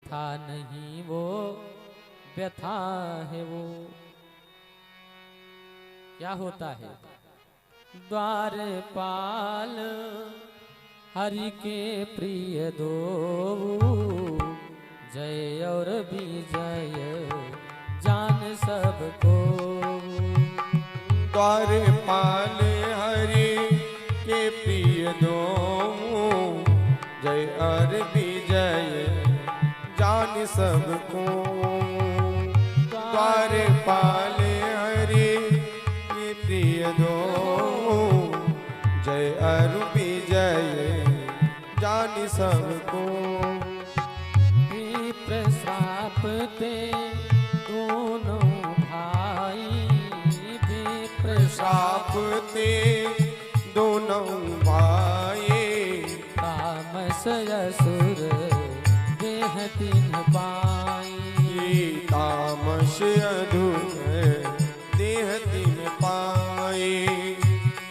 व्यथा नहीं वो व्यथा है वो। क्या होता है? द्वारपाल हरि के प्रिय दो, जय और विजय जान सबको। द्वारपाल हरि के प्रिय दो, जय और विजय जान सबको। द्वारपाल हरि के प्रिय दो, जय और विजय जान सबको। विप्रश्राप ते दोनों भाई, विप्रश्राप ते दोनों भाई, तामस असुर देह तीन पाई। तामस असुर देह तीन पाई।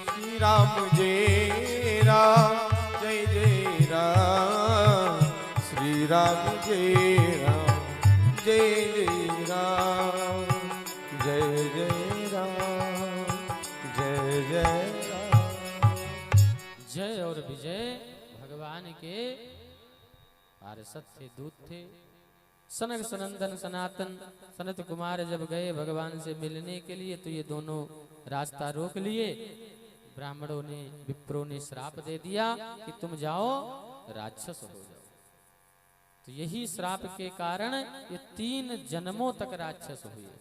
श्री राम जय राम जय जय राम, श्री राम जय राम जय जय राम, जय जय राम जय जय राम। जय और विजय भगवान के पार्षद थे, दूत थे। सनक सनंदन सनातन सनत कुमार जब गए भगवान से मिलने के लिए तो ये दोनों रास्ता रोक लिए। ब्राह्मणों ने विप्रों ने श्राप दे दिया कि तुम जाओ राक्षस हो जाओ। तो यही श्राप के कारण ये 3 जन्मों तक राक्षस हुए।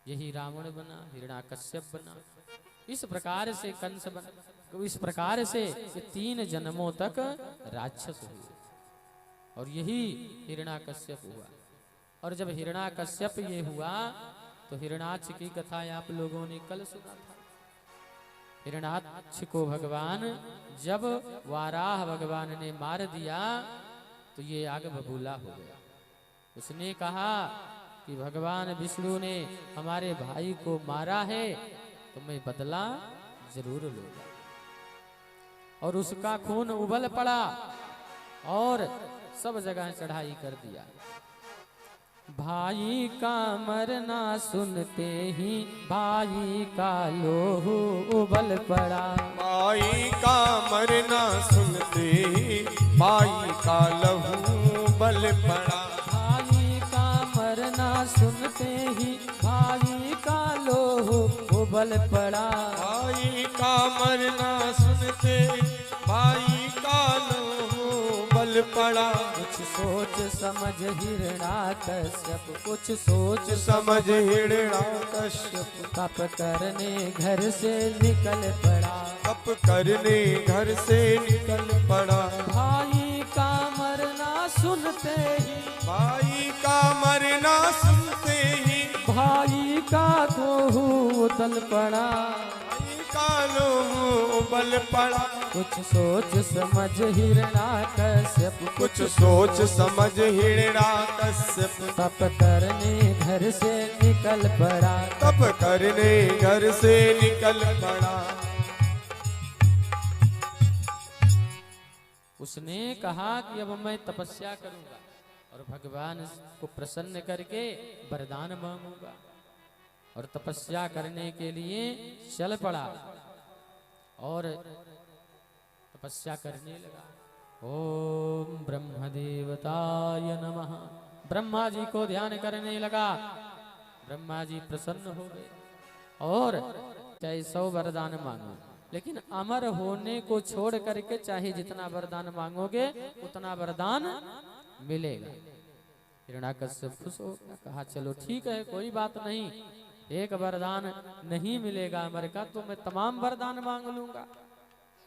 यही रावण बना, हिरण्याकश्यप बना, इस प्रकार से कंस बना, इस प्रकार से ये 3 जन्मों तक राक्षस हुए। और यही हिरण्याकश्यप हुआ। और जब हिरण्याकश्यप ये हुआ तो हिरण्याक्ष की कथा आप लोगों ने कल सुना था। हिरण्याक्ष को भगवान जब वाराह भगवान ने मार दिया तो ये आग बबूला हो गया। उसने कहा कि भगवान विष्णु ने हमारे भाई को मारा है तो मैं बदला जरूर लूंगा। और उसका खून उबल पड़ा और सब जगह चढ़ाई कर दिया। भाई का मरना सुनते ही भाई का लोहू उबल पड़ा। भाई का मरना सुनते ही भाई का लहू उबल पड़ा। भाई का मरना सुनते ही भाई का लोहू उबल पड़ा। भाई का मरना सुनते भाई का लोहू उबल पड़ा। कुछ सोच समझ हिरण्याकश्यप, कुछ सोच समझ हिरण्याकश्यप, तप करने घर से निकल पड़ा। तप करने घर से निकल पड़ा। भाई का मरना सुनते ही, भाई का मरना सुनते ही भाई का लोहू उबल पड़ा। भाई का लोहू उबल पड़ा। कुछ सोच समझ हिरण्याकश्यप, कुछ सोच समझ हिरण्याकश्यप, तप करने घर से निकल पड़ा। तप करने घर से निकल पड़ा। उसने कहा कि अब मैं तपस्या करूंगा और भगवान को प्रसन्न करके वरदान मांगूंगा। और तपस्या करने के लिए चल पड़ा और तपस्या करने लगा। ओम ब्रह्मदेवताय नमः। ब्रह्मा जी को ध्यान करने लगा। ब्रह्मा जी प्रसन्न हो गए और चाहे 100 वरदान मांगो, लेकिन अमर होने को छोड़ करके चाहे जितना वरदान मांगोगे उतना वरदान मिलेगा। हिरण्याकश्यप खुश हो गया, कहा चलो ठीक है कोई बात नहीं, एक वरदान नहीं मिलेगा अमर का तो मैं तमाम वरदान मांग लूंगा।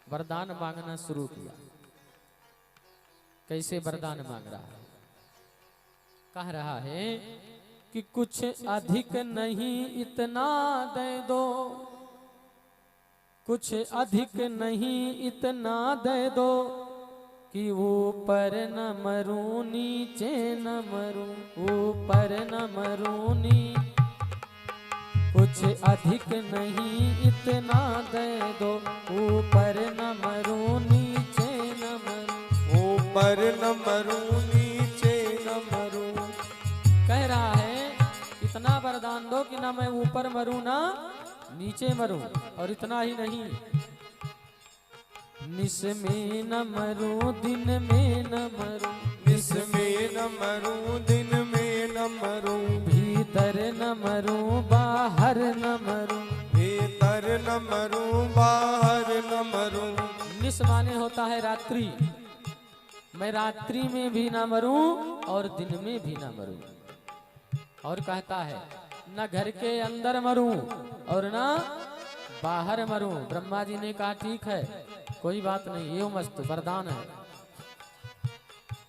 वरदान मांगना शुरू किया। कैसे वरदान मांग रहा है? कह रहा है कि कुछ अधिक नहीं इतना दे दो, कुछ अधिक नहीं इतना दे दो कि ऊपर न मरूं नीचे न मरूं, ऊपर न मरूं नीचे। कुछ अधिक नहीं इतना दे दो, ऊपर न मरूं नीचे न मरूं। ऊपर न मरूं नीचे बांधो कि ना मैं ऊपर मरूं ना नीचे मरूं। और इतना ही नहीं, निस में न मरूं दिन में न मरूं, निस में न मरूं दिन में न मरूं, भीतर न मरूं बाहर न मरूं, भीतर न मरूं बाहर न मरूं। निस माने होता है रात्रि, मैं रात्रि में भी ना मरूं और दिन में भी ना मरूं। और कहता है न घर के अंदर मरूं और ना बाहर मरूं। ब्रह्मा जी ने कहा ठीक है, कोई बात नहीं, ये मस्त वरदान है,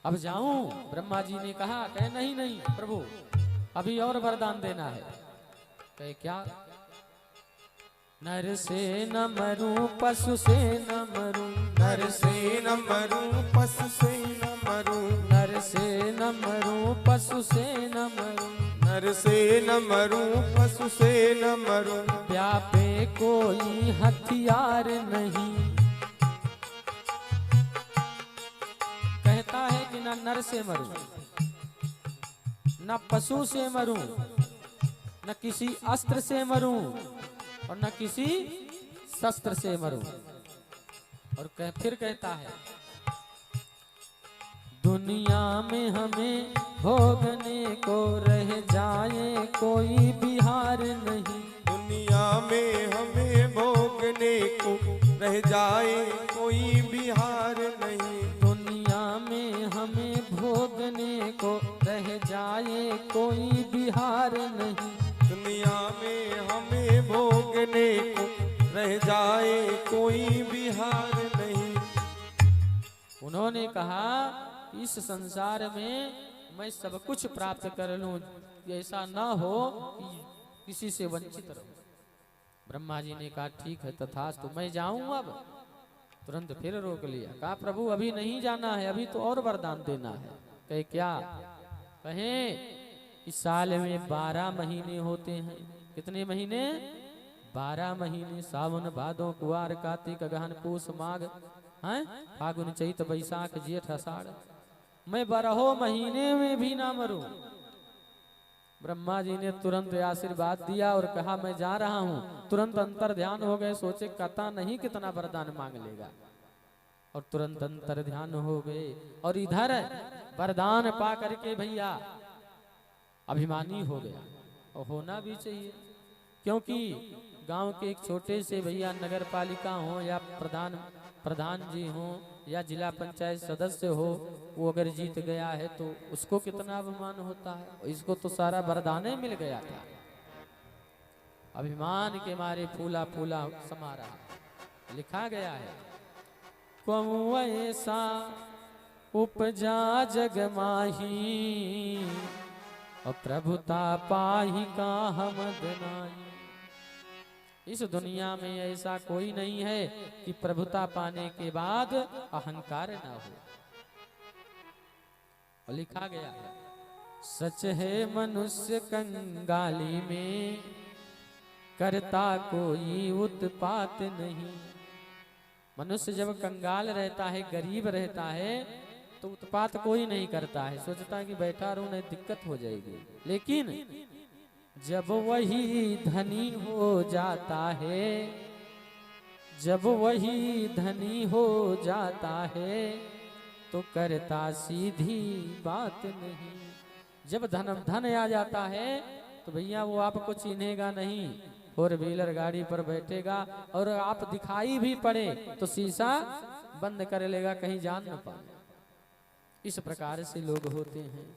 अब जाऊं। ब्रह्मा जी ने कहा, कहे नहीं नहीं प्रभु, अभी और वरदान देना है। कहे क्या? नर से न मरूं पशु से न मरूं, नर से न मरूं पशु से न मरूं, नर से न मरूं पशु से न मरूं, नर से न मरूं पशु से न मरूं। व्यापे कोई हथियार नहीं। कहता है कि ना नर से मरूं, न पशु से मरूं, न किसी अस्त्र से मरूं और न किसी शस्त्र से मरूं। और फिर कहता है दुनिया में हमें भोगने को रह जाए कोई बिहार नहीं, दुनिया में हमें भोगने को रह जाए कोई बिहार नहीं, दुनिया में हमें भोगने को रह जाए कोई बिहार नहीं, दुनिया में हमें भोगने को रह जाए कोई बिहार नहीं। उन्होंने कहा इस संसार में मैं सब कुछ प्राप्त कर लूं, ऐसा ना हो कि किसी से वंचित रहूं। ब्रह्मा जी ने कहा ठीक है तथास्तु, मैं जाऊं अब। तुरंत फिर रोक लिया, कहा प्रभु अभी नहीं जाना है, अभी तो और वरदान देना है। कहे क्या? कहे इस साल में 12 महीने होते हैं। कितने महीने? 12 महीने, सावन भादो कुआर कार्तिक अगहन पूस माघ हैं, फागुन चैत बैसाख जेठ आषाढ़। मैं 12 महीने में भी ना मरूं। ब्रह्मा जी ने तुरंत आशीर्वाद दिया और कहा मैं जा रहा हूं। तुरंत अंतर ध्यान हो गए, सोचे कथा नहीं कितना वरदान मांग लेगा, और तुरंत अंतर ध्यान हो गए। और इधर वरदान पा करके भैया अभिमानी हो गया, और होना भी चाहिए, क्योंकि गांव के एक छोटे से भैया नगर पालिका हो या प्रधान जी हो या जिला पंचायत सदस्य हो, वो अगर जीत गया है तो उसको कितना अभिमान होता है। इसको तो सारा वरदाने मिल गया था, अभिमान के मारे फूला फूला समा रहा। लिखा गया है कौन ऐसा उपजा जग माही, और प्रभुता पाही का हमद नाही। इस दुनिया में ऐसा कोई नहीं है कि प्रभुता पाने के बाद अहंकार ना हो। और लिखा गया है सच है मनुष्य कंगाली में, करता कोई उत्पात नहीं। मनुष्य जब कंगाल रहता है, गरीब रहता है, तो उत्पात कोई नहीं करता है, सोचता है कि बैठा रहूं नहीं दिक्कत हो जाएगी। लेकिन जब वही धनी हो जाता है, जब वही धनी हो जाता है, तो करता सीधी बात नहीं। जब धन आ जाता है तो भैया वो आपको चिन्हेगा नहीं, 4 व्हीलर गाड़ी पर बैठेगा, और आप दिखाई भी पड़े तो शीशा बंद कर लेगा, कहीं जान न पाए। इस प्रकार से लोग होते हैं।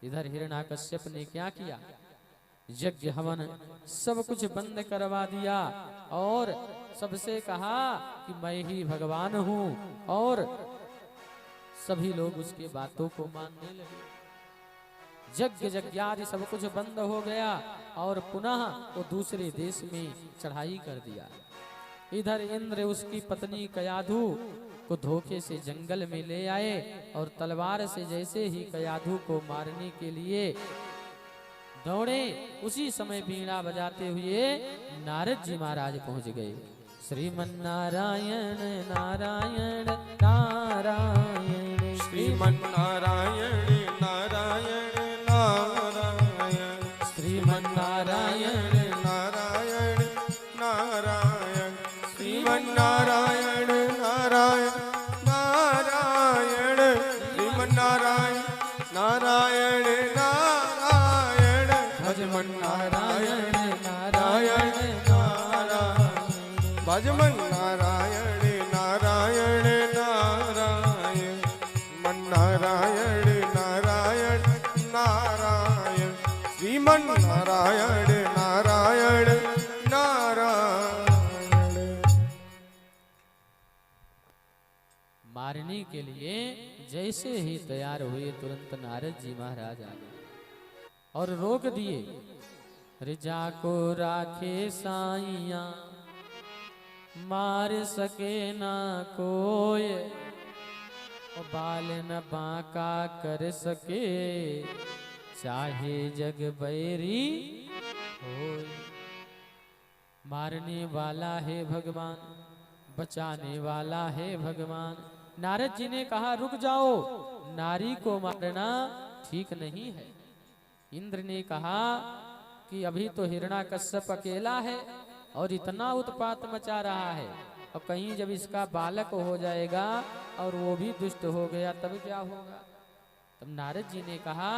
इधर हिरण्याकश्यप ने क्या किया? यज्ञ हवन सब कुछ बंद करवा दिया, और सबसे कहा कि मैं ही भगवान हूं, और सभी लोग उसके बातों को मानने लगे। यज्ञ यज्ञादि सब कुछ बंद हो गया, और पुनः वो दूसरे देश में चढ़ाई कर दिया। इधर इंद्र उसकी पत्नी कयाधु को धोखे से जंगल में ले आए, और तलवार से जैसे ही कयाधु को मारने के लिए दौड़े, उसी समय बीड़ा बजाते हुए नारद जी महाराज पहुंच गए। श्रीमन्नारायण नारायण नारायण, श्रीमन्नारायण नारायण नारायण, श्रीमन्नारायण नारायण नारायण नारायण भजमन नारायण नारायण नारायण भजमन नारायण नारायण नारायण मन नारायण नारायण नारायण श्रीमन नारायण नारायण नारायण। मारने के लिए जैसे ही तैयार हुए तुरंत नारद जी महाराज आ गए और रोक दिए। रिजा को राखे साइया मार सके ना कोय, और बाल न बांका कर सके चाहे जग बैरी होय। मारने वाला है भगवान, बचाने वाला है भगवान। नारद जी ने कहा रुक जाओ, नारी को मारना ठीक नहीं है। इंद्र ने कहा कि अभी तो हिरण्याकश्यप अकेला है और इतना उत्पात मचा रहा है, और कहीं जब इसका बालक हो जाएगा और वो भी दुष्ट हो गया तब क्या होगा। तब नारद जी ने कहा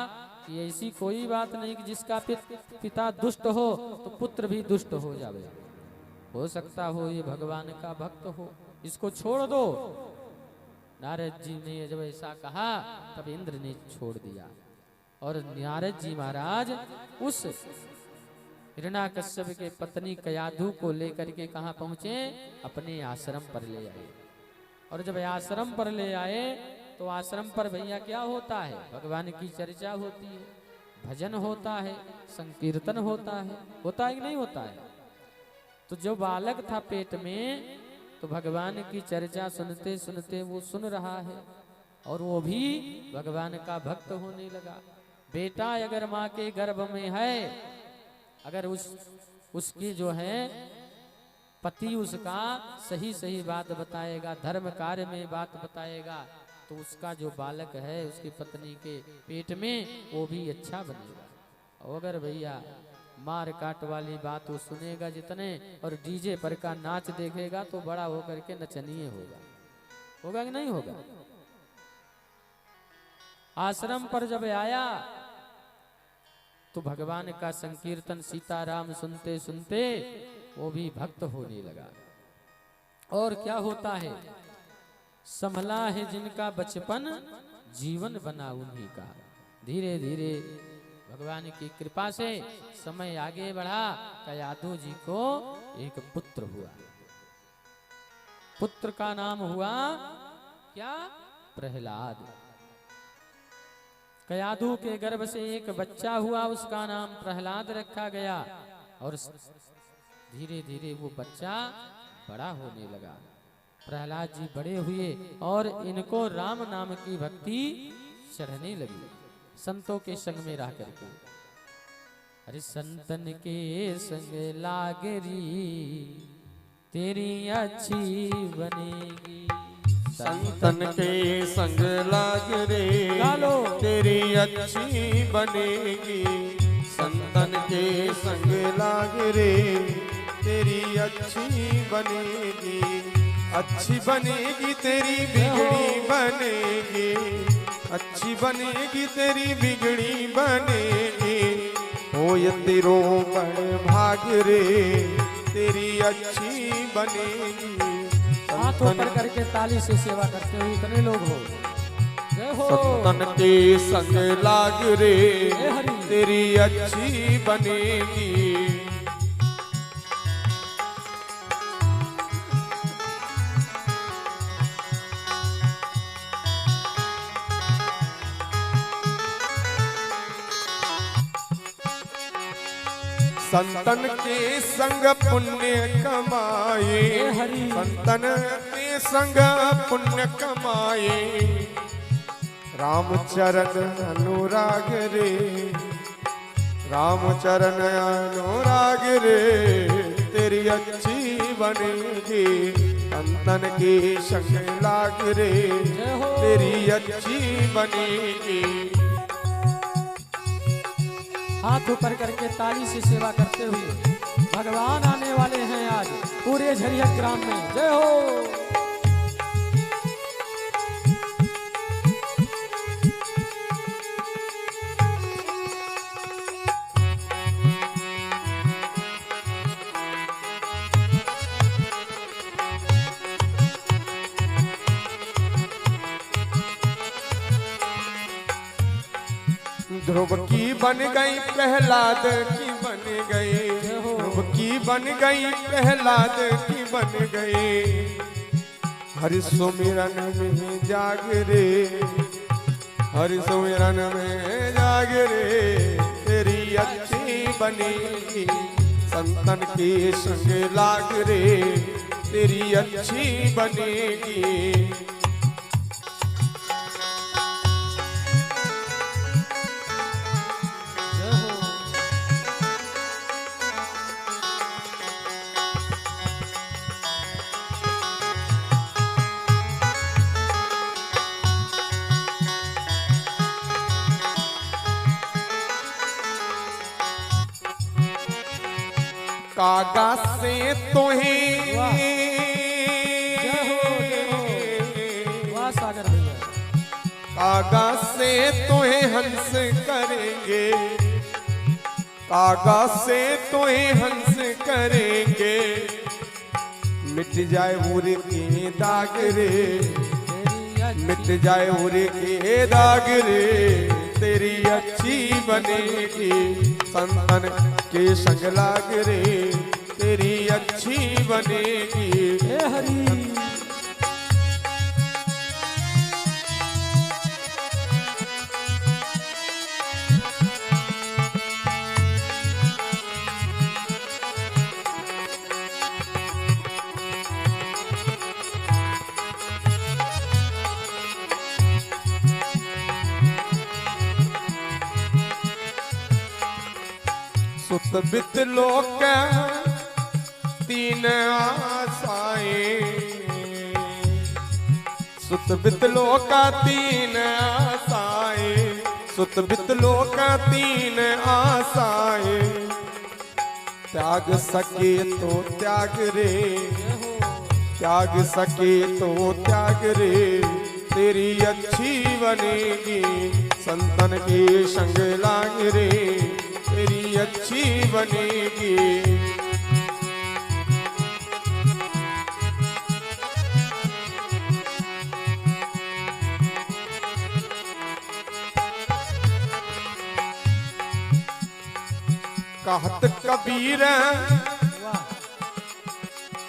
कि ऐसी कोई बात नहीं कि जिसका पिता दुष्ट हो तो पुत्र भी दुष्ट हो जाए। हो सकता हो ये भगवान का भक्त हो, इसको छोड़ दो। नारद जी ने जब ऐसा कहा तब इंद्र ने छोड़ दिया और नारद जी महाराज उस हिरण्याकश्यप के पत्नी कयाधु को लेकर के कहाँ पहुंचे, अपने आश्रम पर ले आए। और जब आश्रम पर ले आए तो आश्रम पर भैया क्या होता है, भगवान की चर्चा होती है, भजन होता है, संकीर्तन होता है कि नहीं होता है। तो जो बालक था पेट में तो भगवान की चर्चा सुनते सुनते वो सुन रहा है और वो भी भगवान का भक्त होने लगा। बेटा अगर माँ के गर्भ में है, अगर उसकी जो है पति उसका सही सही बात बताएगा, धर्म कार्य में बात बताएगा, तो उसका जो बालक है उसकी पत्नी के पेट में वो भी अच्छा बनेगा। और अगर भैया मार काट वाली बात वो सुनेगा जितने और डीजे पर का नाच देखेगा तो बड़ा होकर के नचनीय होगा कि नहीं होगा। आश्रम पर जब आया तो भगवान का संकीर्तन सीताराम सुनते सुनते वो भी भक्त होने लगा। और क्या होता है, संभला है जिनका बचपन जीवन बना उन्हीं का। धीरे धीरे भगवान की कृपा से समय आगे बढ़ा। कयाधु जी को एक पुत्र हुआ, पुत्र का नाम हुआ क्या, प्रहलाद। कयाधु के गर्भ से एक बच्चा हुआ, उसका नाम प्रहलाद रखा गया। और धीरे धीरे वो बच्चा बड़ा होने लगा। प्रहलाद जी बड़े हुए और इनको राम नाम की भक्ति चढ़ने लगी, संतों के संग में रह करके। अरे संतन के संग लागरी तेरी अच्छी बनेगी, संतन के संग लाग रे तेरी अच्छी बनेगी। संतन के संग लाग रे तेरी अच्छी बनेगी। अच्छी बनेगी तेरी बिगड़ी बनेगी, अच्छी बनेगी तेरी बिगड़ी बनेगी। होय तेरो बड़ भाग रे तेरी अच्छी बनेगी। हाथ ऊपर करके ताली से सेवा करते हुए इतने लोग हो। जय हो। संतन के संग लाग रे तेरी अच्छी बनेगी। संतन के संग पुण्य कमाए, संतन के संग पुण्य कमाए। रामचरण अनुराग रे, रामचरण अनुराग रे तेरी अच्छी बनेगी। संतन के संग लाग रे तेरी अच्छी बनेगी। हाथ ऊपर करके ताली से सेवा करते हुए भगवान आने वाले हैं आज पूरे झरिया ग्राम में। जय हो। ध्रुव की बन गई प्रहलाद की बन गई, ध्रुव की बन गई प्रहलाद की बन गई। हरि सुमिरन में जाग रे, हरि सुमिरन में जाग रे, तेरी अच्छी बनेगी संतन के संग लाग रे, तेरी अच्छी बनेगी। कागा से तोहे वाह सागर भैया, कागा से तोहे हंस करेंगे, कागा से तोहे हंस करेंगे। मिट जाए उरे के दाग रे, मिट जाए उरे के दाग रे, तेरी अच्छी बनेगी संतन के संग लाग रे, तेरी अच्छी बनेगी। हे हरि सुत बित लोक तीन आशाएं, सुत बित लोक तीन आशाएं, सुत बित लोक तीन आशाएं। त्याग सके तो त्याग रे, त्याग सके तो त्याग रे, तेरी अच्छी बनेगी संतन के संग लाग रे, तेरी अच्छी बनेगी। कहत कबीर,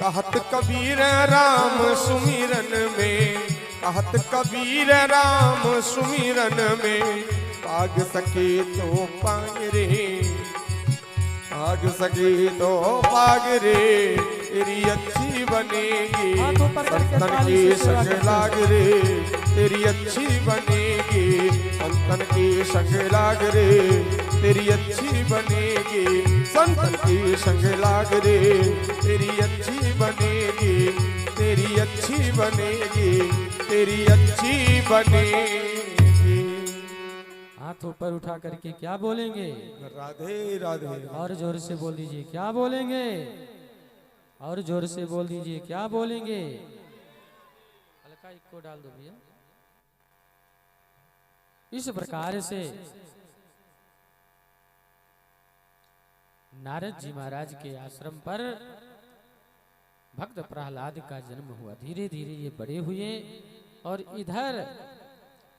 कहत कबीर राम सुमिरन में, कहत कबीर राम सुमिरन में, पाग सके तो पाग रे, पाग सके तो पाग रे, तेरी अच्छी बनेगी संतन के संग लाग रे, तेरी अच्छी बनेगी संतन के संग लाग रे, तेरी अच्छी बनेगी संतन के संग लाग रे, तेरी अच्छी बनेगी, तेरी अच्छी बनेगी, तेरी अच्छी बनेगी। हाथ ऊपर उठा करके क्या बोलेंगे? राधे राधे। और जोर से बोल दीजिए क्या बोलेंगे? और जोर से बोल दीजिए क्या बोलेंगे? हल्का इको डाल दो भैया। इस प्रकार से नारद जी महाराज के आश्रम पर भक्त प्रहलाद का जन्म हुआ। धीरे धीरे ये बड़े हुए और इधर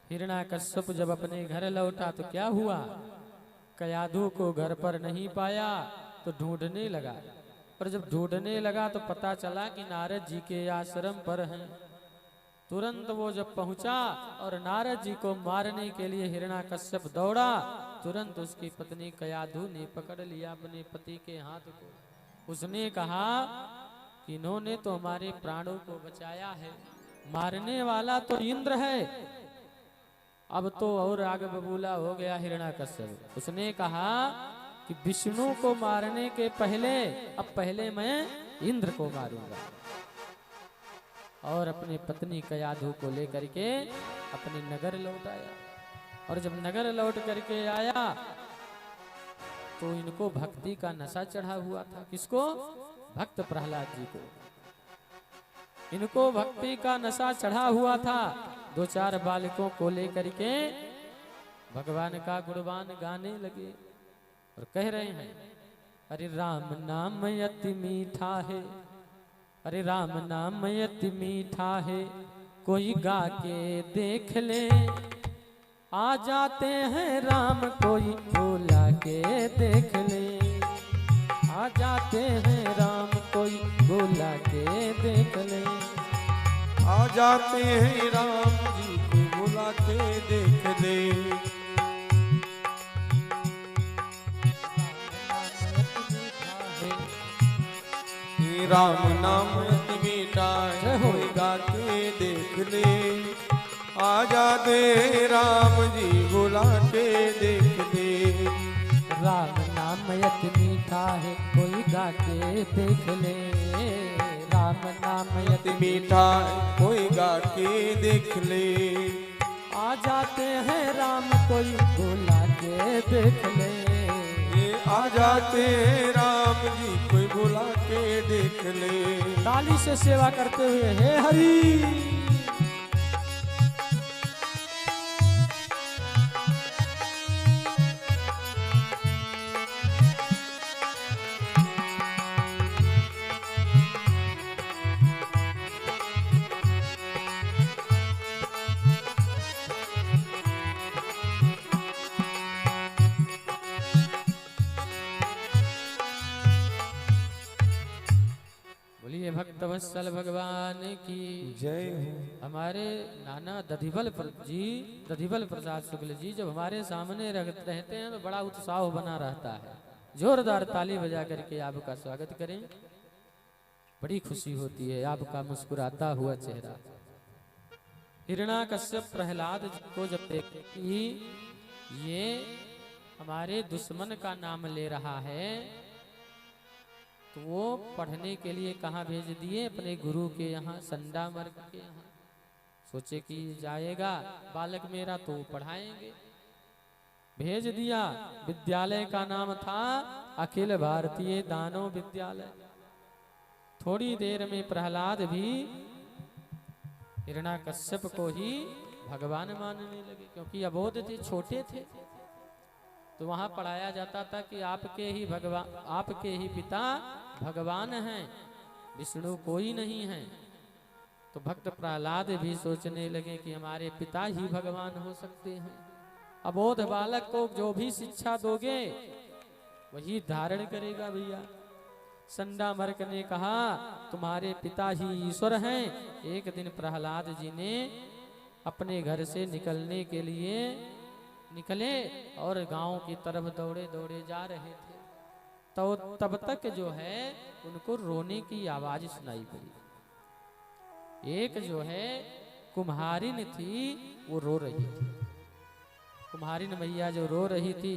हिरण्याकश्यप जब अपने घर लौटा तो क्या हुआ? कयाधु को घर पर नहीं पाया तो ढूंढने लगा, और जब ढूंढने लगा तो पता चला कि नारद जी के आश्रम पर हैं। तुरंत वो जब पहुंचा और नारद जी को मारने के लिए हिरण्याकश्यप दौड़ा, तुरंत उसकी पत्नी कयाधु ने पकड़ लिया अपने पति के हाथ को। उसने कहा कि इन्होंने तो हमारे प्राणों को बचाया है, मारने वाला तो इंद्र है। अब तो और आगे बबूला हो गया हिरण्याकश्यप। उसने कहा कि विष्णु को मारने के पहले अब पहले मैं इंद्र को मारूंगा। और अपनी पत्नी कयाधु को लेकर के अपने नगर लौट आया। और जब नगर लौट करके आया तो इनको भक्ति का नशा चढ़ा हुआ था। किसको? भक्त प्रहलाद जी को। इनको भक्ति का नशा चढ़ा हुआ था। दो चार बालकों को लेकर के भगवान का गुणगान गाने लगे और कह रहे हैं, अरे राम नाम अति मीठा है, अरे राम नाम अति मीठा है, कोई गा के देख ले, आ जाते हैं राम कोई बुला के देख ले, आ जाते हैं राम कोई बुला के देख ले, आ जाते हैं राम जी को बुला के देख ले। राम नाम अति मीठा है कोई गा के देख ले। आ जाते राम जी बुला के देख ले। राम नाम अति मीठा है कोई गा के देख ले, राम नाम अति मीठा है कोई गा के देख ले। आ जाते हैं राम कोई बुला के देख ले, आ जाते हैं राम जी कोई बुला के देख ले। ताली से सेवा करते हुए हे हरि। बोलिए भक्तवत्सल भगवान की जय हो। हमारे नाना दधिवल प्रसाद शुक्ल जी जब हमारे सामने रहते हैं तो बड़ा उत्साह बना रहता है। जोरदार ताली बजा करके आपका स्वागत करें। बड़ी खुशी होती है आपका मुस्कुराता हुआ चेहरा। हिरण्याकश्यप प्रहलाद को जब देखते कि ये हमारे दुश्मन का नाम ले रहा है तो वो पढ़ने के लिए कहाँ भेज दिए? अपने गुरु के यहाँ, संडामर्ग के यहाँ। सोचे कि जाएगा बालक मेरा तो पढ़ाएंगे, भेज दिया। विद्यालय का नाम था अखिल भारतीय दानव विद्यालय। थोड़ी देर में प्रहलाद भी हिरण्याकश्यप को ही भगवान मानने लगे, क्योंकि अबोध थे, छोटे थे। तो वहां पढ़ाया जाता था कि आपके ही भगवान, आपके ही पिता भगवान हैं, विष्णु कोई नहीं है। तो भक्त प्रहलाद भी सोचने लगे कि हमारे पिता ही भगवान हो सकते हैं। अबोध बालक को जो भी शिक्षा दोगे वही धारण करेगा भैया। संडामर्क ने कहा तुम्हारे पिता ही ईश्वर हैं। एक दिन प्रहलाद जी ने अपने घर से निकलने के लिए निकले और गांव की तरफ दौड़े दौड़े जा रहे थे। तो तब तक जो है उनको रोने की आवाज सुनाई पड़ी। एक जो है कुम्हारिन थी, वो रो रही थी। कुम्हारिन मैया जो रो रही थी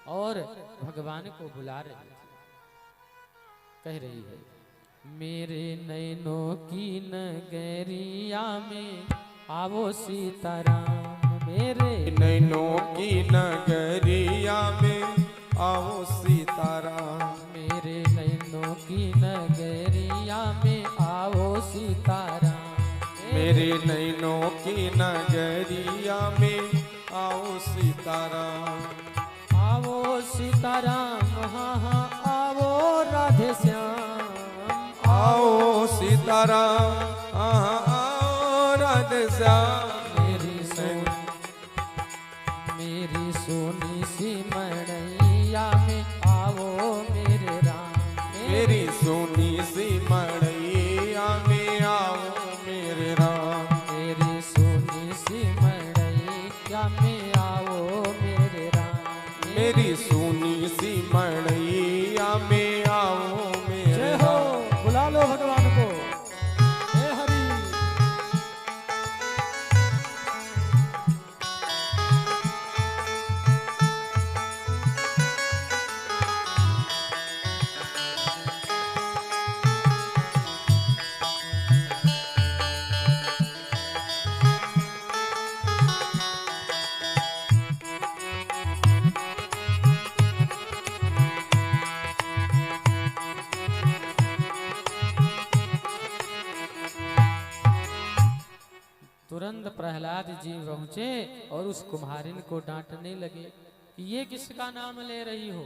और भगवान को बुला रही थी, कह रही है मेरे नैनों की नगरिया में आवो सीताराम, मेरे नैनों की नगरिया में आओ सीताराम। मेरे नैनों की नगरिया में आओ सीताराम, मेरे नैनों की नगरिया में आओ सीताराम। आओ सीताराम, हाँ हाँ आओ राधे श्याम, आओ सीताराम, आओ राधे श्याम। मेरी सोनी सी मड़ैया में आओ मेरे राम, मेरी सोनी सी मड़ैया में आओ मेरे राम। मेरी सोनी सी मड़ैया में आओ मेरे राम, मेरी सोनी सी मड़ैया में आओ मेरे राम। बुला लो भगवान को। हे हरि। तुरंत प्रहलाद जी पहुंचे और उस कुम्हारिन को डांटने लगे कि ये किसका नाम ले रही हो,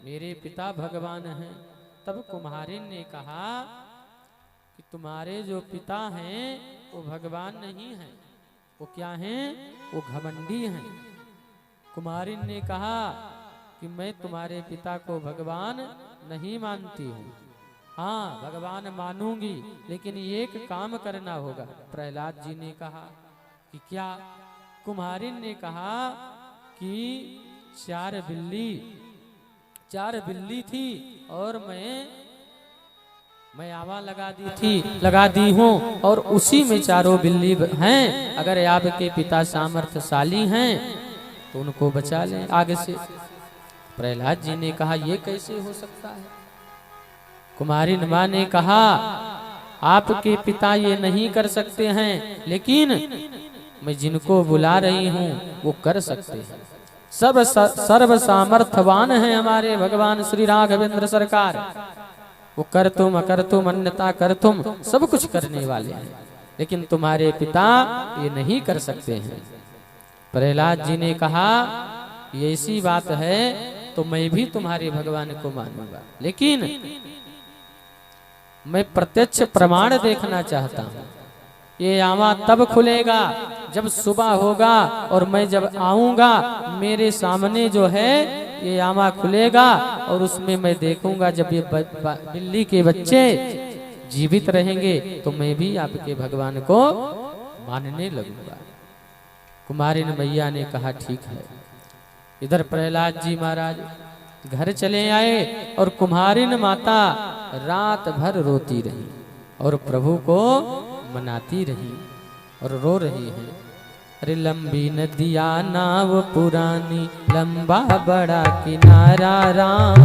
मेरे पिता भगवान हैं। तब कुम्हारिन ने कहा कि तुम्हारे जो पिता हैं वो भगवान नहीं हैं, वो क्या हैं? वो घमंडी हैं। कुमारिन ने कहा कि मैं तुम्हारे पिता को भगवान नहीं मानती हूँ। हाँ, भगवान मानूंगी, लेकिन एक काम करना होगा। प्रहलाद जी ने कहा कि क्या? कुमारिन ने कहा कि चार बिल्ली थी और मैं आवा लगा दी हूँ और उसी में चारों बिल्ली हैं। अगर आपके पिता सामर्थ्यशाली हैं तो उनको बचा लें आगे से। प्रहलाद जी ने कहा ये कैसे हो सकता है? कुमारी माँ ने कहा आपके पिता ये नहीं कर सकते हैं, लेकिन मैं जिनको बुला रही हूँ वो कर सकते हैं। सर्व सामर्थ्यवान हैं हमारे भगवान श्री राघवेंद्र सरकार। वो कर तुम अकर तुम अन्यथा कर तुम सब कुछ करने वाले हैं, लेकिन तुम्हारे पिता ये नहीं कर सकते हैं। प्रहलाद जी ने कहा ये ऐसी बात है तो मैं भी तुम्हारे भगवान को मानूंगा, लेकिन मैं प्रत्यक्ष प्रमाण देखना चाहता हूँ। ये आवा तब खुलेगा जब सुबह होगा और मैं जब आऊंगा मेरे सामने जो है ये आमा खुलेगा और उसमें मैं देखूंगा जब ये बिल्ली के बच्चे जीवित रहेंगे तो मैं भी आपके भगवान को मानने लगूंगा। कुमारिन मैया ने कहा ठीक है। इधर प्रहलाद जी महाराज घर चले आए और कुमारिन माता रात भर रोती रही और प्रभु को मनाती रही और रो रही है। अरे लंबी नदिया नाव पुरानी, लंबा बड़ा किनारा राम।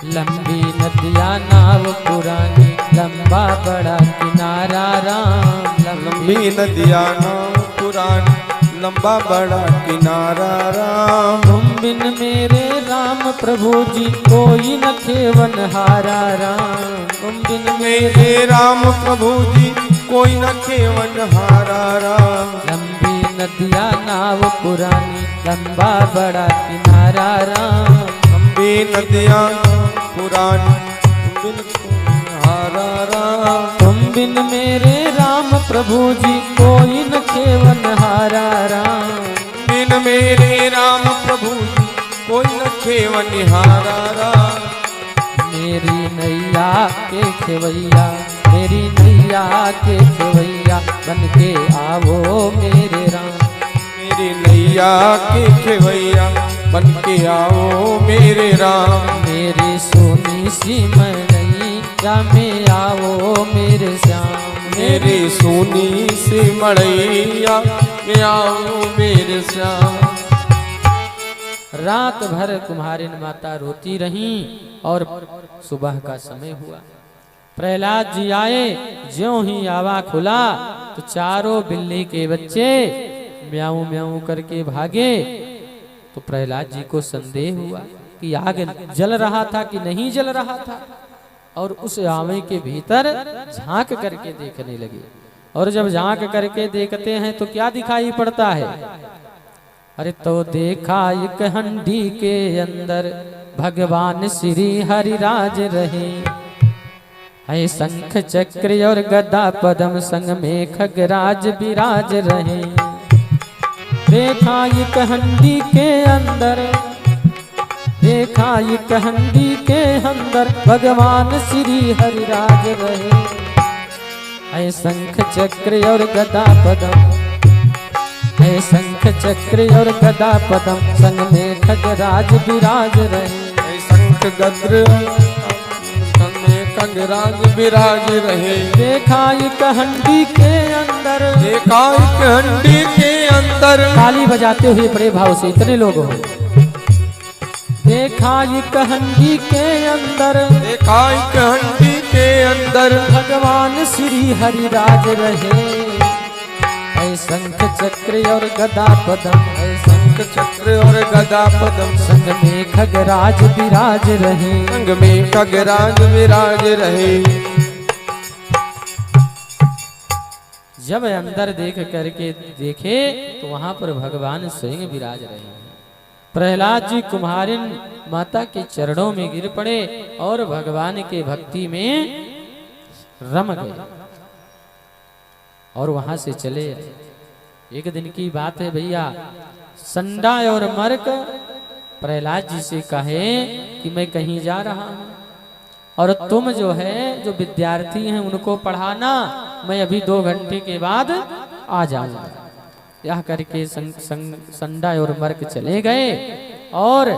लंबी नदिया नाव पुरानी, लंबा बड़ा किनारा राम। लंबी नदिया नाव पुरानी, लंबा बड़ा किनारा राम। तुम बिन मेरे राम प्रभु जी कोई न खेवन हारा राम। तुम बिन मेरे राम प्रभु जी कोई न खेवन हारा राम। लंबी नदिया नाव पुरानी, लंबा बड़ा किनारा राम। लंबी नदिया पुरानी, हारा राम। तुम बिन मेरे राम प्रभु जी कोई न खेवन हारा राम। बिन मेरे राम प्रभु जी कोई न खेवन हारा राम। मेरी नैया के खेवैया, मेरी नैया के खेवैया बन के आवो मेरे राम। मेरी नैया के खेवैया बन के आओ मेरे राम। मेरी सोनी सी मैया में आओ मेरे श्याम। मेरी सोनी सी मड़ैया में आओ मेरे श्याम। रात भर कुम्हारिन माता रोती रही और सुबह का समय हुआ। प्रहलाद जी आए, ज्यों ही आवा खुला तो चारों बिल्ली के बच्चे म्याऊं म्याऊं करके भागे। तो प्रहलाद जी को संदेह हुआ कि आग जल रहा था कि नहीं जल रहा था, और उस आवे के भीतर झांक करके देखने लगे। और जब झांक करके देखते हैं तो क्या दिखाई पड़ता है? अरे तो देखा एक हंडी के अंदर भगवान श्री हरिराज रहे। है शंख चक्र और गदा पद्म संग में खगराज विराज रहे। देखा एक हंडी के अंदर, देखा एक हंडी के अंदर भगवान श्री हरिराज रहे। है शंख चक्र और गदा पद्म, है शंख चक्र और गदा पद्म संग में खगराज विराज रहे। शंख गद्र संग में खगराज विराज रहे। देखा एक हंडी के अंदर, देखा एक हंडी के अंदर ताली बजाते हुए बड़े भाव से इतने लोग हो। देखा एक हंडी के अंदर, देखा एक हंडी के अंदर भगवान श्री हरिराज रहे। है शंख चक्र और गदा पद्म, है शंख चक्र और गदा पद्म संग में खगराज विराज रहे। संग में खगराज विराज रहे। जब अंदर देख करके देखे तो वहां पर भगवान स्वयं विराज रहे हैं। प्रहलाद जी कुम्हारिन माता के चरणों में गिर पड़े और भगवान के भक्ति में रम गए और वहां से चले आए। एक दिन की बात है भैया, संडा और मर्क प्रहलाद जी से कहे कि मैं कहीं जा रहा हूं और तुम जो है जो विद्यार्थी हैं उनको पढ़ाना, मैं अभी 2 घंटे के बाद आ जाऊंगा। यह करके संडा और मर्क चले गए और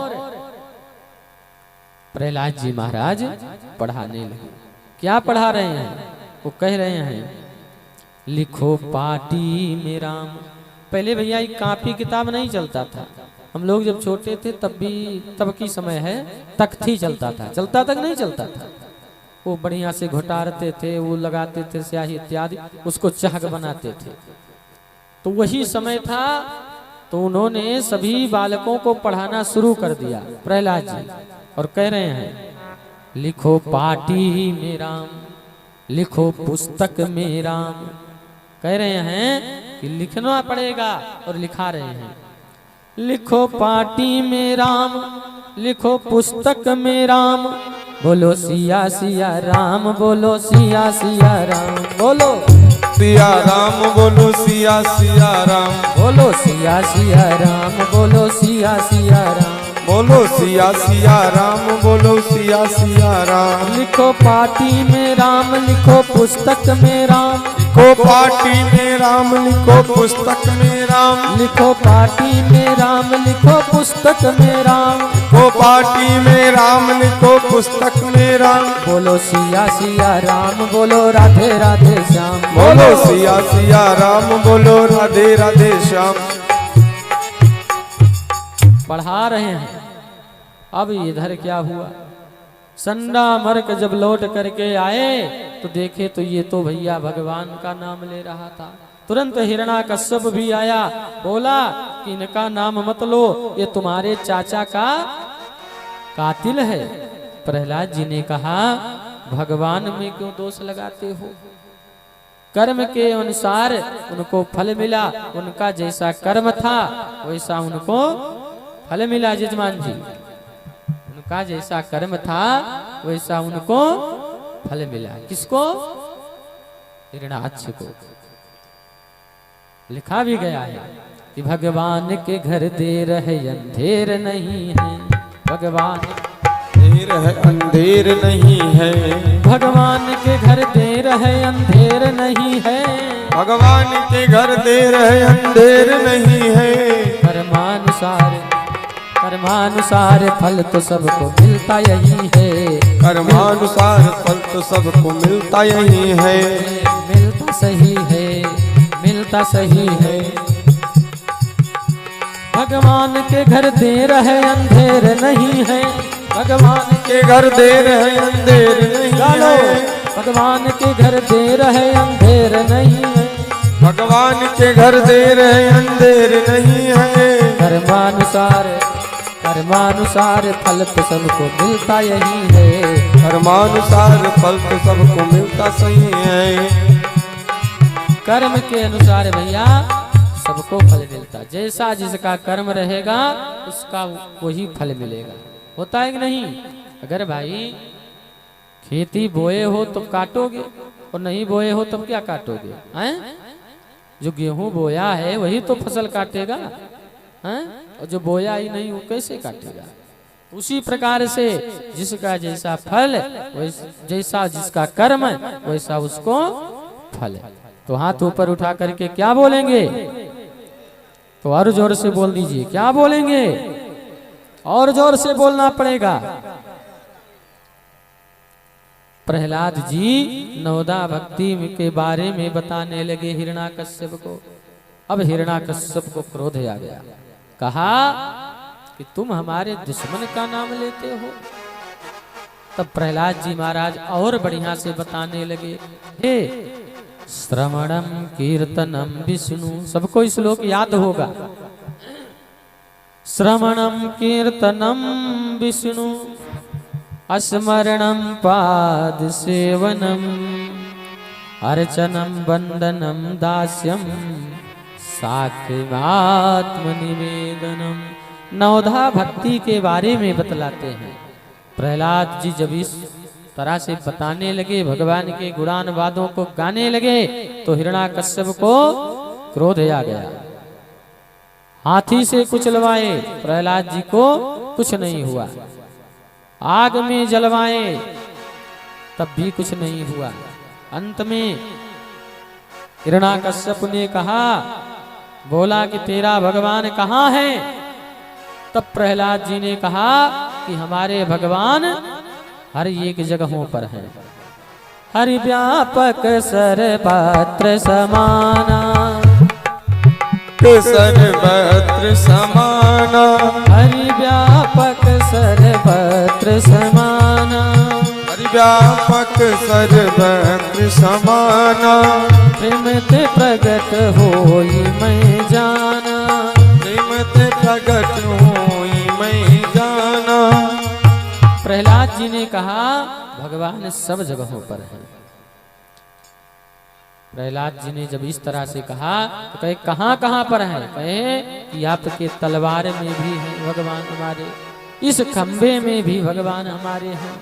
प्रहलाद जी महाराज पढ़ाने लगे। क्या पढ़ा रहे हैं? वो कह रहे हैं लिखो पाटी में राम। पहले भैया एक कापी किताब नहीं चलता था। हम लोग जब छोटे थे तब की समय है तख्ती चलता था। चलता तक नहीं चलता था। वो बढ़िया से घोटारते थे, वो लगाते थे स्याही इत्यादि, उसको चाक बनाते थे। तो वही समय था, तो उन्होंने सभी बालकों को पढ़ाना शुरू कर दिया प्रहलाद जी, और कह रहे हैं लिखो पाटी में राम, लिखो पुस्तक में राम। कह रहे हैं कि लिखना पड़ेगा और लिखा रहे हैं। लिखो पाटी में राम, लिखो पुस्तक में राम, बोलो सिया सिया राम, बोलो सिया सिया राम, बोलो सिया राम, बोलो सिया सिया राम, बोलो सिया सिया राम, बोलो सिया सिया राम, बोलो सिया सिया राम, बोलो सिया सिया राम। लिखो पाटी में राम, लिखो पुस्तक में राम, लिखो पाटी में राम, लिखो पुस्तक में राम, लिखो पाटी में राम, लिखो पुस्तक में राम, लिखो पाटी में राम, लिखो पुस्तक में राम। बोलो सिया सिया राम, बोलो राधे राधे श्याम, बोलो सिया सिया राम, बोलो राधे राधे श्याम। पढ़ा रहे हैं। अब इधर क्या हुआ, संडा मर्क जब लौट करके आए तो देखे तो ये तो भैया भगवान का नाम ले रहा था। तुरंत हिरणाकश्यप भी आया, बोला कि इनका नाम मत लो, ये तुम्हारे चाचा का कातिल है। प्रहलाद जी ने कहा भगवान में क्यों दोष लगाते हो? कर्म के अनुसार उनको फल मिला, उनका जैसा कर्म था वैसा उनको फल मिला। जजमान जी, उनका जैसा कर्म था वैसा उनको फल मिला। किसको? हिरणाक्ष को। लिखा भी गया है कि भगवान के घर देर है अंधेर नहीं है, भगवान देर है अंधेर नहीं है, भगवान के घर देर है अंधेर नहीं है, भगवान के घर देर है अंधेर नहीं है। कर्मानुसार कर्मानुसार फल तो सबको मिलता यही है, कर्मानुसार फल तो सबको मिलता यही है, मिलता सही है, मिलता सही है। भगवान के घर देर है अंधेर नहीं है, भगवान के घर देर है अंधेर नहीं है, भगवान के घर देर है अंधेर नहीं है, भगवान के घर देर है अंधेर नहीं है। कर्मानुसार कर्मानुसार फल तो सबको मिलता यही है, कर्मानुसार फल तो सबको मिलता सही है। कर्म के अनुसार भैया सबको फल मिलता, जैसा जिसका कर्म रहेगा उसका वही फल मिलेगा। होता है कि नहीं? अगर भाई खेती बोए हो तो काटोगे और नहीं बोए हो तब क्या काटोगे? हैं? जो गेहूं बोया है वही तो फसल काटेगा, हैं? और जो बोया ही नहीं वो कैसे काटेगा? उसी प्रकार से जिसका जैसा फल, जैसा जिसका कर्म वैसा उसको फल। तो हाथ ऊपर उठा करके क्या बोलेंगे? तो और जोर से बोल दीजिए, क्या बोलेंगे? और जोर से बोलना पड़ेगा। प्रहलाद जी नवदा भक्ति के बारे में बताने लगे हिरणाकश्यप को। अब हिरणाकश्यप को क्रोध आ गया, कहा कि तुम हमारे दुश्मन का नाम लेते हो। तब प्रहलाद जी महाराज और बढ़िया से बताने लगे, हे श्रवणम कीर्तनम विष्णु। सबको श्लोक याद होगा। श्रवणम कीर्तनम विष्णु, स्मरणम पाद सेवनम, अर्चनम वंदनम दास्यम, साख्यमात्म निवेदनम। नवधा भक्ति के बारे में बतलाते हैं। प्रहलाद जी जब इस तरह से बताने लगे, भगवान के गुणानुवादों को गाने लगे, तो हिरण्याकश्यप को क्रोध आ गया। हाथी से कुचलवाए, प्रहलाद जी को कुछ नहीं हुआ। आग में जलवाए, तब भी कुछ नहीं हुआ। अंत में हिरण्याकश्यप ने कहा, बोला कि तेरा भगवान कहाँ है? तब प्रहलाद जी ने कहा कि हमारे भगवान हर एक जगहों पर हैं। हरि व्यापक सर्वत्र समाना, सर्वत्र समाना, हरि व्यापक सर्वत्र समाना, हरि व्यापक सर्वत्र समाना, प्रेम ते प्रगट होई मैं जाना, प्रेम ते प्रगट होई मैं जाना। प्रहलाद जी ने कहा भगवान सब जगहों पर है। प्रहलाद जी ने जब इस तरह से कहा तो कहे कहाँ कहाँ पर है? कहे कि आपके तलवार में भी है भगवान हमारे, इस खंबे में भी भगवान हमारे हैं।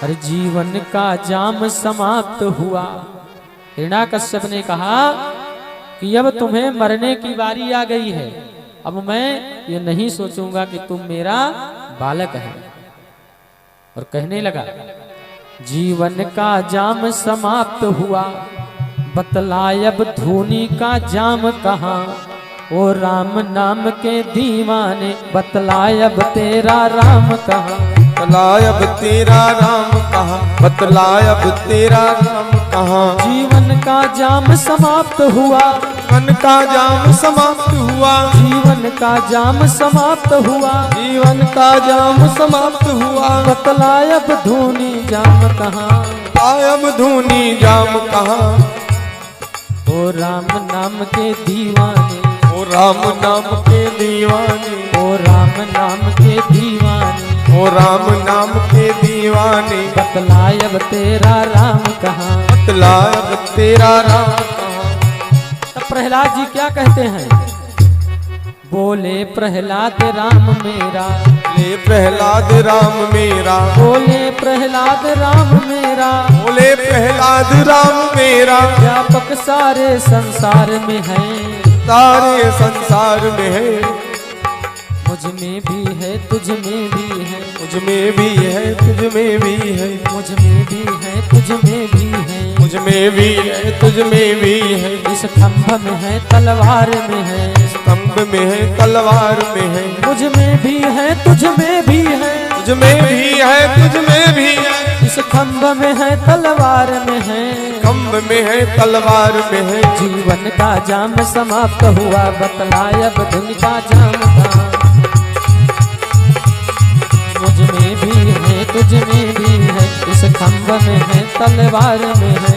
हर जीवन का जाम समाप्त हुआ। हिरण्याकश्यप ने कहा कि अब तुम्हें मरने की बारी आ गई है, अब मैं ये नहीं सोचूंगा कि तुम मेरा बालक है। और कहने लगा जीवन का जाम समाप्त हुआ, बतलायब धूनी का जाम कहाँ? ओ राम नाम के दीवाने, बतलायब तेरा राम कहाँ? बतलायब तेरा राम कहाँ? बतलायब तेरा राम कहाँ? जीवन का जाम समाप्त हुआ, जीवन का जाम समाप्त हुआ, जीवन का जाम समाप्त हुआ, जीवन का जाम समाप्त हुआ, बतलायब धूनी जाम कहाँ? बतलायब धूनी जाम कहाँ? ओ राम नाम के दीवाने, ओ राम नाम के दीवाने, ओ राम नाम के दीवाने, ओ राम नाम के दीवाने, बतलायब तेरा राम कहाँ? बतलायब तेरा राम कहाँ? तब प्रहलाद जी क्या कहते हैं? बोले प्रहलाद राम मेरा, ले प्रहलाद राम मेरा, बोले प्रहलाद राम मेरा, बोले प्रहलाद राम मेरा, व्यापक सारे संसार में है, सारे संसार में है, मुझ में भी है तुझ में भी है, मुझ में भी है तुझ में भी है, मुझ में भी है तुझ में भी है, मुझ में भी है तुझ में भी है, इस खंभ में है तलवार में है, स्तंभ में है तलवार में है, मुझ में भी है तुझ में भी है, मुझ में भी है तुझ में भी है, इस खंभ में है तलवार में है, खंभ में है तलवार में है। जीवन का जाम समाप्त हुआ, बतलायब धुन का जाम का, मुझ में भी है तुझ में भी है, इस खंभ में है तलवार में है,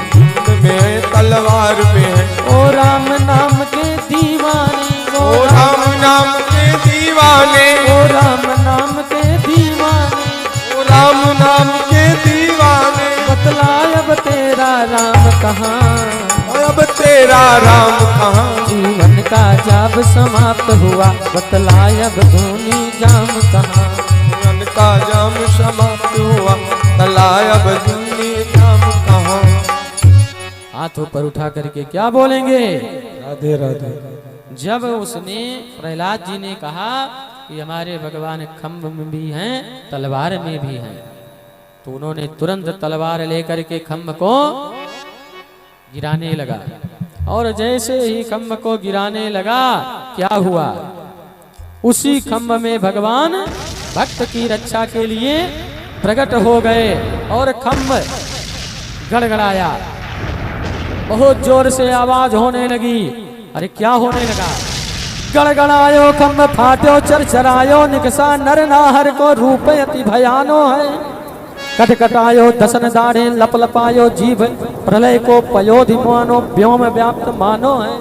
खंभ में है तलवार में है। ओ राम नाम के दीवाने, ओ राम नाम के दीवाने, ओ राम नाम के दीवाने, ओ राम नाम के दीवाने, बतलायब तेरा राम कहाँ? अब तेरा राम कहाँ? जीवन का जाब समाप्त हुआ, बतलायब धूनी जाम कहाँ? जीवन का जाम समाप्त हुआ, बतलायब धूनी जाम कहाँ? हाथ ऊपर उठा करके क्या बोलेंगे? राधे राधे। जब उसने प्रहलाद जी ने कहा कि हमारे भगवान खंभ में भी हैं तलवार में भी हैं, तो उन्होंने तुरंत तलवार लेकर के खंभ को गिराने लगा। और जैसे ही खंभ को गिराने लगा, क्या हुआ? उसी खंभ में भगवान भक्त की रक्षा के लिए प्रकट हो गए और खंभ गड़गड़ाया, बहुत जोर से आवाज होने लगी। अरे क्या होने लगा? गड़गड़ायो खंभ फाट्यो चरचरायो, निकसा नर नाहर को रूप अति भयानो है। कटकटायो दसन दाढ़े लपलपायो, जीभ प्रलय को पयोधिमानो, व्योम व्याप्त मानो है।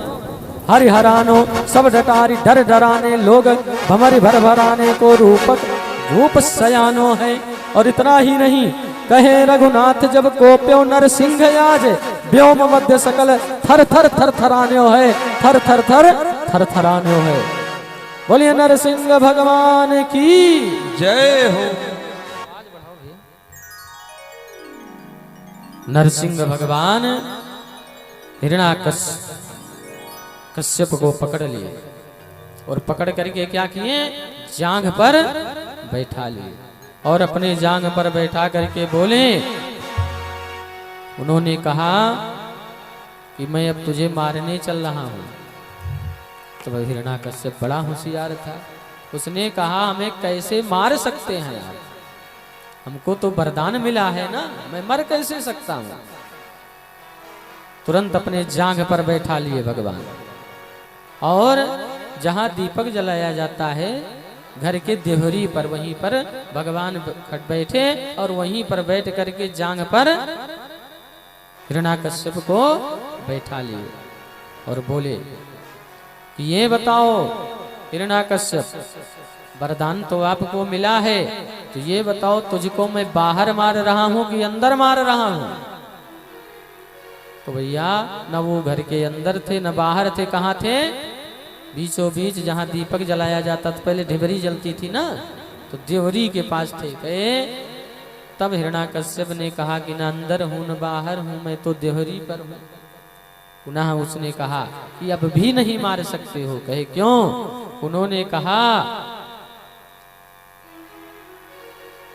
हरिहरानो सब डटारी डर डराने, लोग भमर भर भराने को रूप सयानो है। और इतना ही नहीं, कहे रघुनाथ जब कोप्यो नरसिंह आज, व्योम मध्य सकल थर थर थर थरान्यो है, थर थर थर थर थरान्यो है। बोलिए नरसिंह भगवान की जय हो। नरसिंह भगवान कश्यप को पकड़ लिए और पकड़ करके क्या किए, जांघ पर बैठा लिए और अपने जांघ पर बैठा करके बोले, उन्होंने कहा कि मैं अब तुझे मारने चल रहा हूं। तो हिरण्याकश्यप बड़ा होशियार था, उसने कहा हमें कैसे मार सकते हैं यार, हमको तो वरदान मिला है ना, मैं मर कैसे सकता हूं। तुरंत अपने जांघ पर बैठा लिए भगवान और जहां दीपक जलाया जाता है घर के देहरी पर, वहीं पर भगवान बैठे और वहीं पर बैठ करके जांघ पर हिरण्याकश्यप को बैठा लिए और बोले कि ये बताओ हिरण्याकश्यप, वरदान तो आपको मिला है, तो ये बताओ तुझको मैं बाहर मार रहा हूं कि अंदर मार रहा हूं। तो भैया न वो घर के अंदर थे न बाहर थे, कहाँ थे, बीचों बीच जहां दीपक जलाया जाता था, पहले ढिबरी जलती थी ना, तो देवरी के पास थे। गए तब हिरण्याकश्यप ने कहा कि न अंदर हूं न बाहर हूं, मैं तो देवरी पर हूं। पुनः उसने कहा कि अब भी नहीं मार सकते हो। कहे क्यों? उन्होंने कहा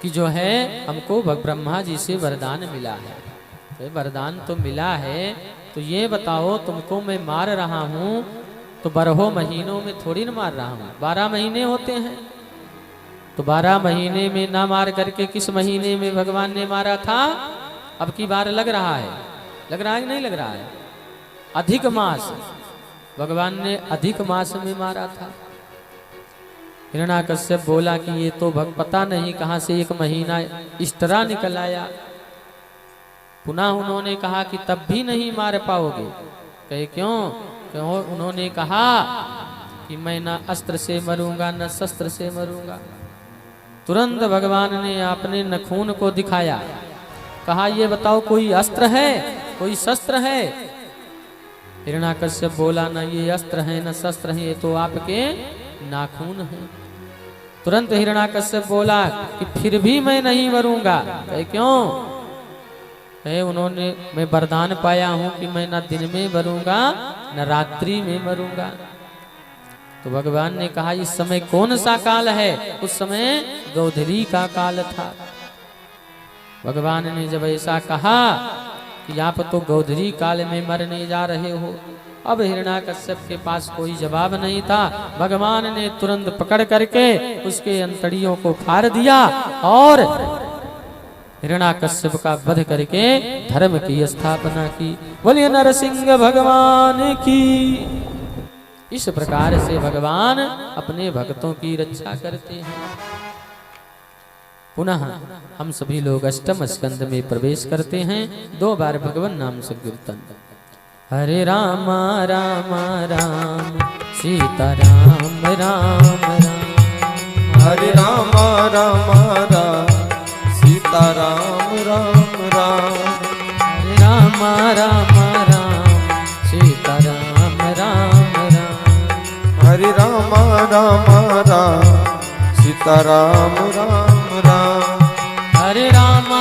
कि जो है हमको ब्रह्मा जी से वरदान मिला है। तो वरदान तो मिला है, तो ये बताओ तुमको मैं मार रहा हूं तो 12 महीनों में थोड़ी न मार रहा हूं, 12 महीने होते हैं, तो 12 महीने में ना मार करके किस महीने में भगवान ने मारा था? अब की बार लग रहा है, लग रहा है कि नहीं लग रहा है? अधिक मास, भगवान ने अधिक मास में मारा था। हिरण्याकश्यप बोला कि ये तो पता नहीं कहां से 1 महीना इस तरह निकल आया। पुनः उन्होंने कहा कि तब भी नहीं मार पाओगे। कहे क्यों? क्यों? उन्होंने कहा कि मैं न अस्त्र से मरूंगा न शस्त्र से मरूंगा। तुरंत भगवान ने अपने नखून को दिखाया, कहा ये बताओ कोई अस्त्र है, कोई शस्त्र है? हिरण्याकश्यप बोला न ये अस्त्र है न शस्त्र है, ये तो आपके नाखून हैं। तुरंत हिरण्याकश्यप बोला कि फिर भी मैं नहीं मरूंगा। कहे क्यों? उन्होंने मैं वरदान पाया हूं कि मैं न दिन में मरूंगा न रात्रि में मरूंगा। तो भगवान ने कहा इस समय कौन सा काल है? उस समय गोधरी का काल था। भगवान ने जब ऐसा कहा कि आप तो गोधरी काल में मरने जा रहे हो, अब हिरण्याकश्यप के पास कोई जवाब नहीं था। भगवान ने तुरंत पकड़ करके उसके अंतड़ियों को फाड़ दिया और हिरण्याकश्यप का वध करके धर्म की स्थापना की। बोलिए नरसिंह भगवान की। इस प्रकार से भगवान अपने भक्तों की रक्षा करते हैं। पुनः हम सभी लोग अष्टम स्कंद में प्रवेश करते हैं। 2 बार भगवान नाम संकीर्तन। हरे राम राम राम सीता राम राम राम, हरे राम राम राम सीता राम राम राम, हरे राम राम राम सीता राम राम राम, हरे राम राम राम सीता राम राम राम, हरे राम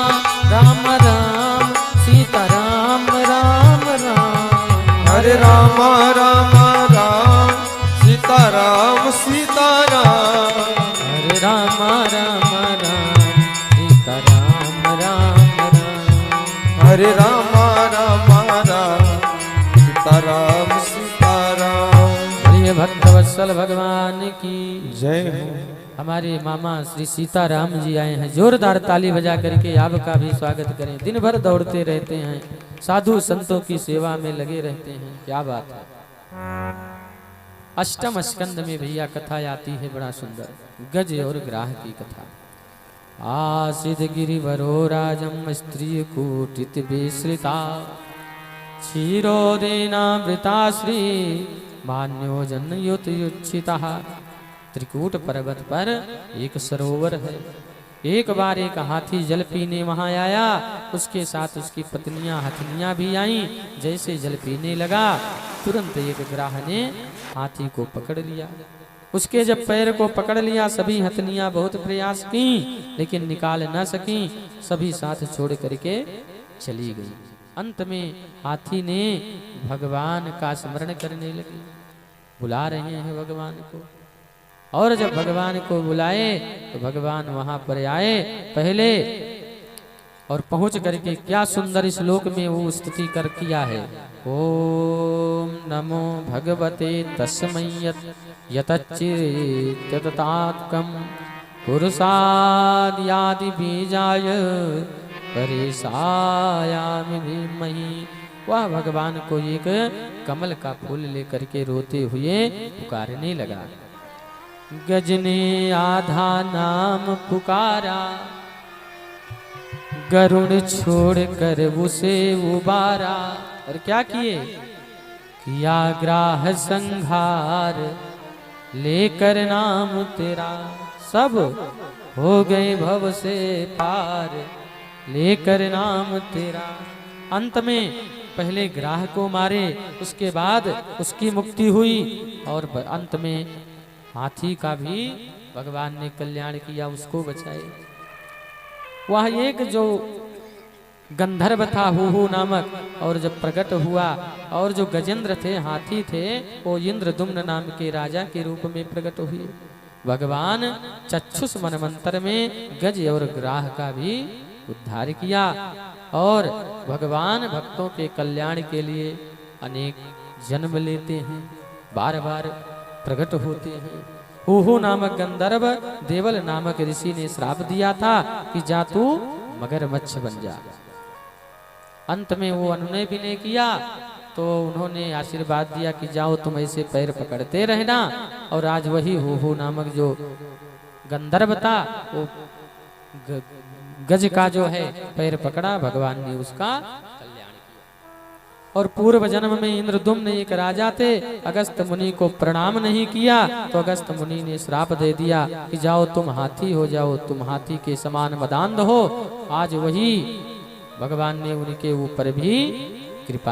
राम राम सीता राम राम राम, हरे राम राम राम सीता राम सीता राम, हरे राम राम राम सीता राम राम राम, हरे राम राम राम सीता राम सीता राम। बोलिए भक्तवत्सल भगवान की जय हो। हमारे मामा श्री सीताराम जी आए हैं, जोरदार ताली बजा करके आपका भी स्वागत करें। दिन भर दौड़ते रहते हैं, साधु संतों की सेवा में लगे रहते हैं, क्या बात है। अष्टम स्कंद में भैया कथा आती है, बड़ा सुंदर, गज और ग्राह की कथा। आसिद गिरिवरो राजम स्त्री कूटित विश्रिता, क्षीरोदेनामृता श्री मान्यो जनयुत युच्छिता। त्रिकूट पर्वत पर एक सरोवर है। एक बार एक हाथी जल पीने वहां आया, उसके साथ उसकी पत्नियां हथनियां भी आईं। जैसे जल पीने लगा, तुरंत एक ग्राह ने हाथी को पकड़ लिया। उसके जब पैर को पकड़ लिया, सभी हथनियां बहुत प्रयास की लेकिन निकाल न सकी। सभी साथ छोड़ करके चली गई। अंत में हाथी ने भगवान का स्मरण करने लगे, बुला रहे हैं भगवान को। और जब भगवान को बुलाए तो भगवान वहां पर आए पहले, और पहुंच करके क्या सुंदर श्लोक में वो स्तुति कर किया है। ओम नमो भगवते तस्मै यतच्चित्ततात्कं पुरुषाद्यादि बीजाय परेशायामि धीमहि। वह भगवान को एक कमल का फूल लेकर के रोते हुए पुकारने लगा। गज ने आधा नाम पुकारा, गरुड़ छोड़ कर उसे उबारा। और क्या किए? किया ग्राह संहार लेकर नाम तेरा, सब हो गए भव से पार लेकर नाम तेरा। अंत में पहले ग्राह को मारे, उसके बाद उसकी मुक्ति हुई, और अंत में हाथी का भी भगवान ने कल्याण किया, उसको बचाए। वह एक जो गंधर्व था हुहु नामक, और जब प्रकट हुआ, और जो गजेंद्र थे हाथी थे, वो इंद्रदुम्न नाम के राजा के रूप में प्रकट हुए। भगवान चक्षुष मनमंत्र में गज और ग्राह का भी उद्धार किया। और भगवान भक्तों के कल्याण के लिए अनेक जन्म लेते हैं, बार बार प्रकट होते हैं। हुहु नामक गंधर्व देवल नामक ऋषि ने श्राप दिया था कि जा तू मगरमच्छ बन जा। अंत में वो अनुनय भी नहीं किया, तो उन्होंने आशीर्वाद दिया कि जाओ तुम ऐसे पैर पकड़ते रहना। और आज वही हुहु नामक जो गंधर्व था, वो गज का जो है पैर पकड़ा, भगवान ने उसका कल्याण किया। और पूर्व जन्म में इंद्रदुम्न एक राजा थे, अगस्त मुनि को प्रणाम नहीं किया, तो अगस्त मुनि ने श्राप दे दिया कि जाओ तुम हाथी हो जाओ, तुम हाथी के समान मदान्ध हो। आज वही भगवान ने उनके ऊपर भी कृपा